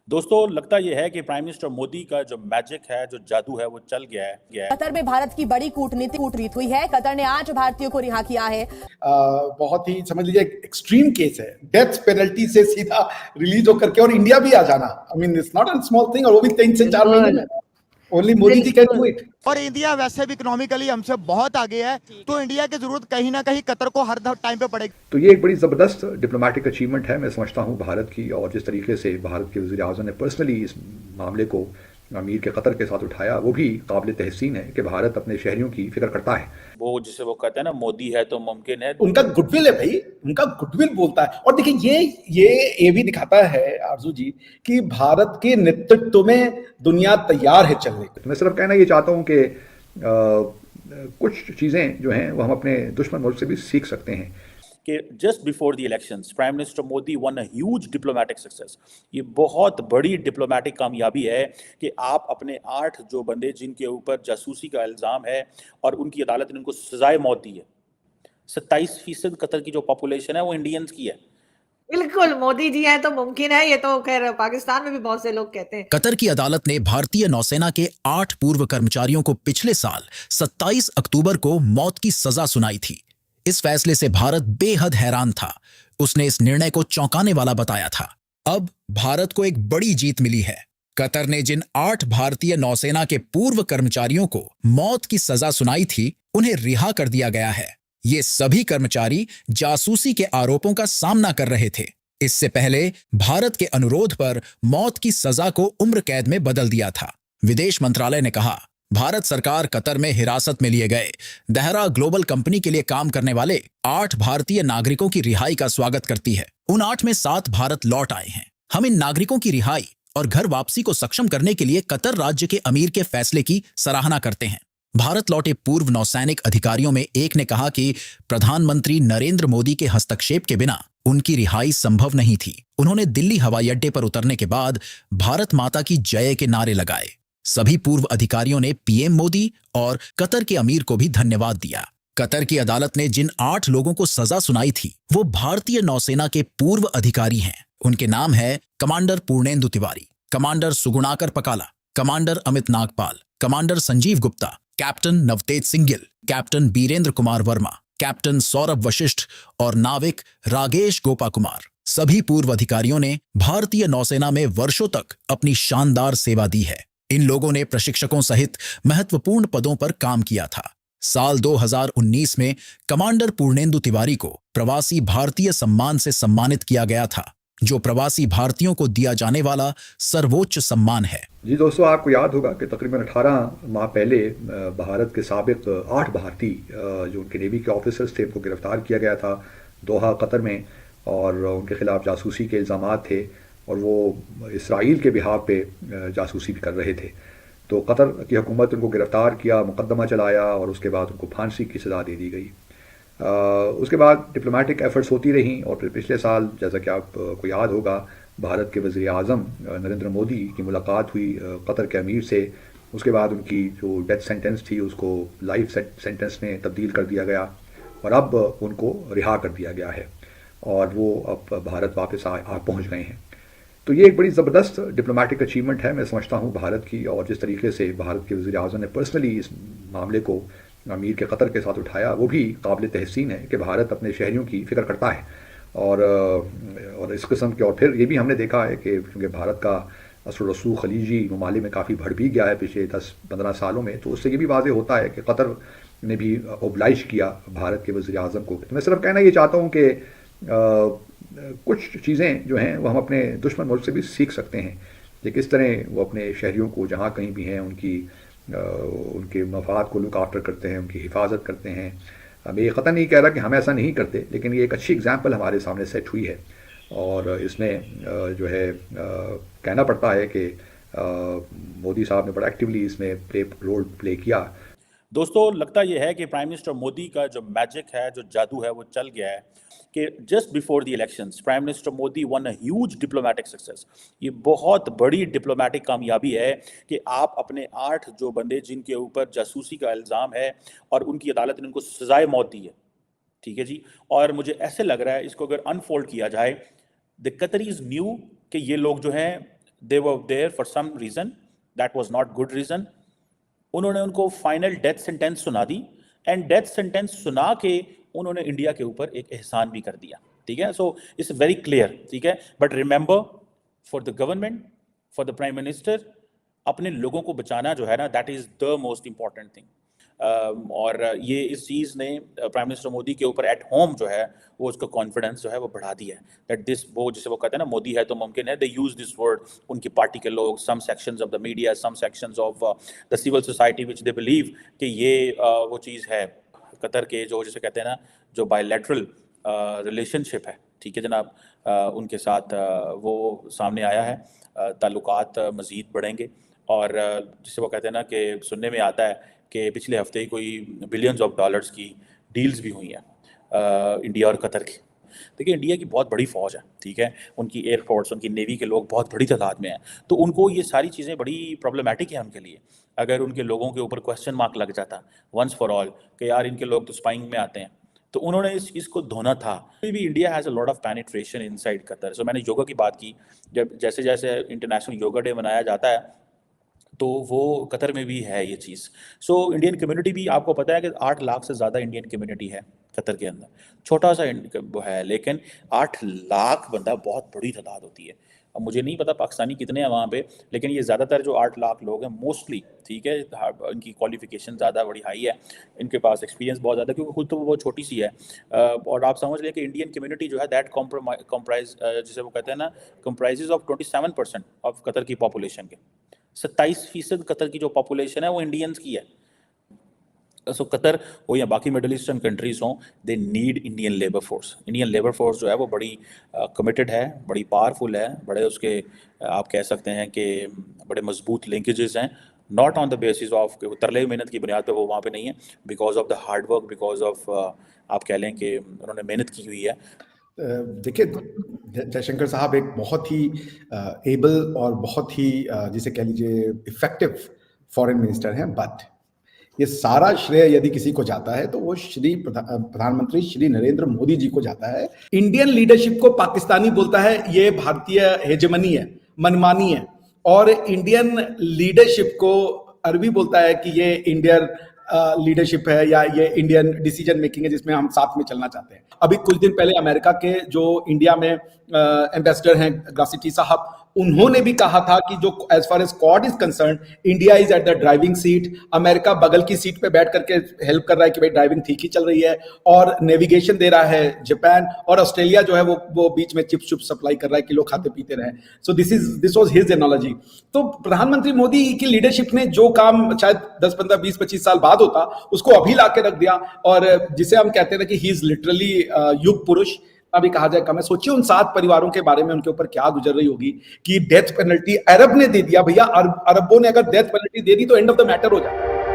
दोस्तों लगता यह है कि प्राइम मिनिस्टर मोदी का जो मैजिक है, जो जादू है, वो चल गया है। कतर में भारत की बड़ी कूटनीति हुई है। कतर ने 8 भारतीयों को रिहा किया है। बहुत ही समझ लीजिए एक्सट्रीम केस है, डेथ पेनल्टी से सीधा रिलीज होकर के और इंडिया भी आ जाना। I mean it's not a small thing, और वो भी 3 से 4 महीने में। Only Modi ji can do it. और इंडिया वैसे भी इकोनॉमिकली हमसे बहुत आगे है, तो इंडिया की जरूरत कहीं ना कहीं कतर को हर टाइम पे पड़ेगी। तो ये एक बड़ी ज़बरदस्त डिप्लोमेटिक अचीवमेंट है, मैं समझता हूँ भारत की। और जिस तरीके से भारत के वज़ीर आज़म ने पर्सनली इस मामले को अमीर के कतर के साथ उठाया, वो भी काबिल तहसीन है कि भारत अपने शहरियों की फिक्र करता है। वो जिसे वो कहते हैं ना, मोदी है तो मुमकिन है। उनका गुडविल है भाई, उनका गुडविल बोलता है। और देखिए ये भी दिखाता है आरजू जी कि भारत के नेतृत्व में दुनिया तैयार है चलने को। तो मैं सिर्फ कहना ये चाहता हूँ कि कुछ चीज़ें जो हैं वो हम अपने दुश्मन मुल्क से भी सीख सकते हैं। कि just before the elections prime minister Modi one a huge diplomatic success. ये बहुत बड़ी डिप्लोमेटिक कामयाबी है कि आप अपने 8 जो बंदे जिनके ऊपर जासूसी का इल्ज़ाम है और उनकी अदालत ने उनको सजाए मौत दी है। 27% कतर की जो पॉपुलेशन है वो इंडियंस की है। बिल्कुल, मोदी जी हैं तो मुमकिन है, ये तो खैर पाकिस्तान में भी बहुत से लोग कहते हैं। कतर की अदालत ने भारतीय नौसेना के 8 पूर्व कर्मचारियों को पिछले साल 27 अक्टूबर को मौत की सजा सुनाई थी। इस फैसले से भारत बेहद हैरान था। उसने इस निर्णय को चौंकाने वाला बताया था। अब भारत को एक बड़ी जीत मिली है। कतर ने जिन 8 भारतीय नौसेना के पूर्व कर्मचारियों को मौत की सजा सुनाई थी, उन्हें रिहा कर दिया गया है। ये सभी कर्मचारी जासूसी के आरोपों का सामना कर रहे थे। इससे पहले भारत के अनुरोध पर मौत की सजा को उम्र कैद में बदल दिया था। विदेश मंत्रालय ने कहा, भारत सरकार कतर में हिरासत में लिए गए दहरा ग्लोबल कंपनी के लिए काम करने वाले 8 भारतीय नागरिकों की रिहाई का स्वागत करती है। उन 8 में 7 भारत लौट आए हैं। हम इन नागरिकों की रिहाई और घर वापसी को सक्षम करने के लिए कतर राज्य के अमीर के फैसले की सराहना करते हैं। भारत लौटे पूर्व नौसैनिक अधिकारियों में एक ने कहा कि प्रधानमंत्री नरेंद्र मोदी के हस्तक्षेप के बिना उनकी रिहाई संभव नहीं थी। उन्होंने दिल्ली हवाई अड्डे पर उतरने के बाद भारत माता की जय के नारे लगाए। सभी पूर्व अधिकारियों ने पीएम मोदी और कतर के अमीर को भी धन्यवाद दिया। कतर की अदालत ने जिन 8 लोगों को सजा सुनाई थी, वो भारतीय नौसेना के पूर्व अधिकारी हैं। उनके नाम है commander Purnendu Tiwari, commander Sugunakar Pakala, commander Amit Nagpal, commander Sanjeev Gupta, captain Navtej Singh Gill, captain Birendra Kumar Verma, captain Saurabh Vashisht और नाविक रागेश गोपा कुमार। सभी पूर्व अधिकारियों ने भारतीय नौसेना में वर्षों तक अपनी शानदार सेवा दी है। इन लोगों ने प्रशिक्षकों सहित महत्वपूर्ण पदों पर काम किया था। साल 2019 में कमांडर पूर्णेंदु तिवारी को प्रवासी भारतीय सम्मान से सम्मानित किया गया था, जो प्रवासी भारतीयों को दिया जाने वाला सर्वोच्च सम्मान है। जी दोस्तों, आपको याद होगा कि तकरीबन 18 माह पहले भारत के साबिक 8 भारतीय जो उनके नेवी के ऑफिसर्स थे, उनको गिरफ्तार किया गया था दोहा कतर में, और उनके खिलाफ जासूसी के इल्ज़ामात थे और वो इसराइल के बिहाफ पे जासूसी भी कर रहे थे। तो कतर की हुकूमत उनको गिरफ्तार किया, मुकदमा चलाया और उसके बाद उनको फांसी की सज़ा दे दी गई। उसके बाद डिप्लोमेटिक एफर्ट्स होती रहीं और फिर पिछले साल, जैसा कि आपको याद होगा, भारत के वज़ीर आज़म नरेंद्र मोदी की मुलाकात हुई कतर के अमीर से। उसके बाद उनकी जो डेथ सेंटेंस थी उसको लाइफ सेंटेंस में तब्दील कर दिया गया और अब उनको रिहा कर दिया गया है और वो अब भारत वापस आ पहुँच गए हैं। तो ये एक बड़ी ज़बरदस्त डिप्लोमेटिक अचीवमेंट है, मैं समझता हूँ भारत की। और जिस तरीके से भारत के वज़ीर आज़म ने पर्सनली इस मामले को अमीर के कतर के साथ उठाया, वो भी काबिल तहसीन है कि भारत अपने शहरियों की फिक्र करता है। और इस किस्म के, और फिर ये भी हमने देखा है कि क्योंकि भारत का असर रसूख खलीजी ममालिक में काफ़ी बढ़ भी गया है पिछले 10-15 सालों में, तो उससे ये भी वाज़ेह होता है कि कतर ने भी ओब्लाइज किया भारत के वज़ीर आज़म को। तो मैं सिर्फ कहना ये चाहता हूँ कि कुछ चीज़ें जो हैं वो हम अपने दुश्मन मुल्क से भी सीख सकते हैं कि किस तरह वो अपने शहरियों को जहाँ कहीं भी हैं उनके मफाद को लुक आफ्टर करते हैं, उनकी हिफाजत करते हैं। मैं ये क़तन नहीं कह रहा कि हम ऐसा नहीं करते, लेकिन ये एक अच्छी एग्जाम्पल हमारे सामने सेट हुई है और इसमें जो है कहना पड़ता है कि मोदी साहब ने बड़ा एक्टिवली इसमें रोल प्ले किया। दोस्तों लगता यह है कि प्राइम मिनिस्टर मोदी का जो मैजिक है, जो जादू है, वो चल गया है। कि just before the elections prime minister Modi one a huge diplomatic success. ये बहुत बड़ी डिप्लोमेटिक कामयाबी है कि आप अपने 8 जो बंदे जिनके ऊपर जासूसी का इल्ज़ाम है और उनकी अदालत ने उनको सजाए मौत दी है, ठीक है जी। और मुझे ऐसे लग रहा है इसको अगर अनफोल्ड किया जाए, द कतरीज न्यू कि ये लोग जो हैं they were there for some reason, that was not good reason. उन्होंने उनको फाइनल डेथ सेंटेंस सुना दी, एंड डेथ सेंटेंस सुना के उन्होंने इंडिया के ऊपर एक एहसान भी कर दिया, ठीक है। सो इट्स वेरी क्लियर, ठीक है। But remember, for the government, for the prime minister, अपने लोगों को बचाना जो है ना, that is the most important thing. और ये इस चीज़ ने प्राइम मिनिस्टर मोदी के ऊपर एट होम जो है वो उसका कॉन्फिडेंस जो है वो बढ़ा दिया है, दैट दिस, वो जिसे वो कहते हैं ना, मोदी है तो मुमकिन है, दे यूज दिस वर्ड, उनकी पार्टी के लोग, some sections of the media, some sections of the civil society, which they believe कि ये वो चीज़ है कतर के जो जिसे कहते हैं ना, जो बायलैटरल रिलेशनशिप है, ठीक है जनाब, उनके साथ वो सामने आया है, ताल्लुकात मज़ीद बढ़ेंगे। और जिसे वो कहते हैं ना कि सुनने में आता है कि पिछले हफ्ते ही कोई बिलियंस ऑफ डॉलर्स की डील्स भी हुई हैं इंडिया और कतर की। देखिए, इंडिया की बहुत बड़ी फ़ौज है, ठीक है, उनकी एयरफोर्स, उनकी नेवी के लोग बहुत बड़ी तादाद में हैं, तो उनको ये सारी चीज़ें बड़ी प्रॉब्लमेटिक है उनके लिए। अगर उनके लोगों के ऊपर क्वेश्चन मार्क लग जाता वंस फॉर ऑल कि यार इनके लोग तो स्पाइंग में आते हैं, तो उन्होंने इस चीज़ को धोना था। अभी भी India has a lot of penetration inside Qatar. So मैंने योगा की बात की, जब जैसे जैसे इंटरनेशनल योगा डे मनाया जाता है तो वो कतर में भी है ये चीज़। सो इंडियन कम्युनिटी भी, आपको पता है कि 8 लाख से ज़्यादा इंडियन कम्युनिटी है कतर के अंदर। छोटा सा वो है, लेकिन 8 लाख बंदा बहुत बड़ी तादाद होती है। अब मुझे नहीं पता पाकिस्तानी कितने हैं वहाँ पे, लेकिन ये ज़्यादातर जो 8 लाख लोग हैं मोस्टली, ठीक है, इनकी क्वालिफिकेशन ज़्यादा बड़ी हाई है, इनके पास एक्सपीरियंस बहुत ज़्यादा, क्योंकि खुद तो वो छोटी सी है। और आप समझ लें कि इंडियन कम्युनिटी जो है दैट कॉम्प्राइज, जिसे वो कहते हैं ना, कंप्राइजेज ऑफ 27% ऑफ कतर की पॉपुलेशन के। 27% कतर की जो पॉपुलेशन है वो इंडियंस की है। सो कतर हो या बाकी मिडल ईस्टर्न कंट्रीज हों, they need Indian labour force. Indian labour force जो है वो बड़ी कमिटेड है, बड़ी पावरफुल है, बड़े उसके आप कह सकते हैं कि बड़े मजबूत लिंकेजेस हैं, not on the basis of तरले मेहनत की बुनियाद पर वो वहाँ पे नहीं है, because of the hard work, because of आप कह लें कि उन्होंने मेहनत की हुई है। देखिए, जयशंकर साहब एक बहुत ही एबल और बहुत ही जिसे कह लीजिए इफेक्टिव फॉरेन मिनिस्टर हैं, बट ये सारा श्रेय यदि किसी को जाता है तो वो श्री प्रधानमंत्री श्री नरेंद्र मोदी जी को जाता है। इंडियन लीडरशिप को पाकिस्तानी बोलता है ये भारतीय हेजेमनी है, मनमानी है, और इंडियन लीडरशिप को अरबी बोलता है कि ये इंडियन लीडरशिप है या ये इंडियन डिसीजन मेकिंग है जिसमें हम साथ में चलना चाहते हैं। अभी कुछ दिन पहले अमेरिका के जो इंडिया में एम्बेसडर हैं ग्रासिटी साहब, उन्होंने भी कहा था कि जो as far as quad is concern, India is at the driving seat, America बगल की सीट पे बैठ करके हेल्प कर रहा है कि भाई ड्राइविंग ठीक ही चल रही है, और नेविगेशन दे रहा है जापान, और ऑस्ट्रेलिया जो है वो बीच में चिप्स चुप सप्लाई कर रहा है कि लोग खाते पीते रहे। So this was his analogy. तो प्रधानमंत्री मोदी की लीडरशिप ने जो काम शायद 10, 15, 20, 25 साल बाद होता, उसको अभी लाके रख दिया, और जिसे हम कहते हैं कि ही इज लिटरली युग पुरुष, अभी कहा जाए कम है। सोचिए उन 7 परिवारों के बारे में, उनके ऊपर क्या गुजर रही होगी कि डेथ पेनल्टी अरब ने दे दिया। भैया, अरबों ने अगर डेथ पेनल्टी दे दी तो एंड ऑफ द मैटर हो जाता है।